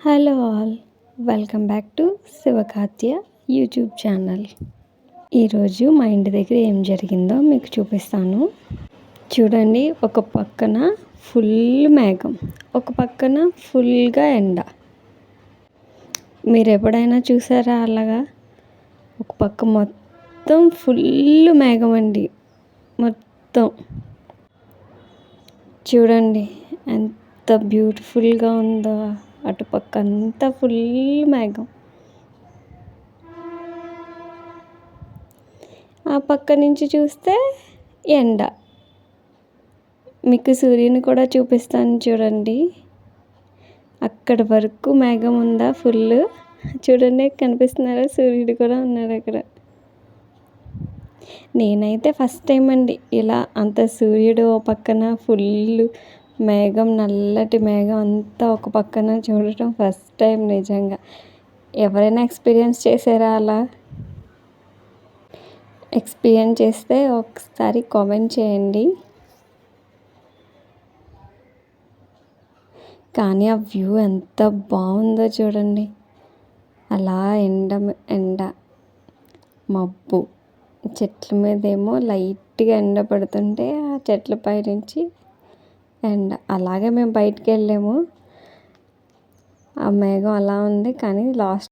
Hello all, welcome back to Shivakatya YouTube channel. ఈరోజు మా ఇంటి దగ్గర ఏం జరిగిందో మీకు చూపిస్తాను. చూడండి, ఒక పక్కన ఫుల్ మేఘం, ఒక పక్కన ఫుల్గా ఎండ. మీరు ఎప్పుడైనా చూసారా అలాగా? ఒక పక్క మొత్తం ఫుల్ మేఘం అండి. మొత్తం చూడండి ఎంత బ్యూటిఫుల్గా ఉందో. అటుపక్క అంతా ఫుల్ మేఘం, ఆ పక్క నుంచి చూస్తే ఎండ. మీకు సూర్యుని కూడా చూపిస్తాను చూడండి. అక్కడ వరకు మేఘం ఉందా ఫుల్. చూడండి, కనిపిస్తున్నారా? సూర్యుడు కూడా ఉన్నాడు అక్కడ. నేనైతే ఫస్ట్ టైం అండి ఇలా అంత సూర్యుడు ఓ పక్కన ఫుల్ మేఘం, నల్లటి మేఘం అంతా ఒక పక్కన చూడటం ఫస్ట్ టైం నిజంగా. ఎవరైనా ఎక్స్పీరియన్స్ చేశారా అలా? ఎక్స్పీరియన్స్ చేస్తే ఒకసారి కామెంట్ చేయండి. కానీ ఆ వ్యూ ఎంత బాగుందో చూడండి. అలా ఎండ మబ్బు, చెట్ల మీద ఏమో లైట్గా ఎండ పడుతుంటే ఆ చెట్ల పై నుంచి ఎండ. అలాగే మేము బయటికి వెళ్ళాము, ఆ మేఘం అలా ఉంది. కానీ లాస్ట్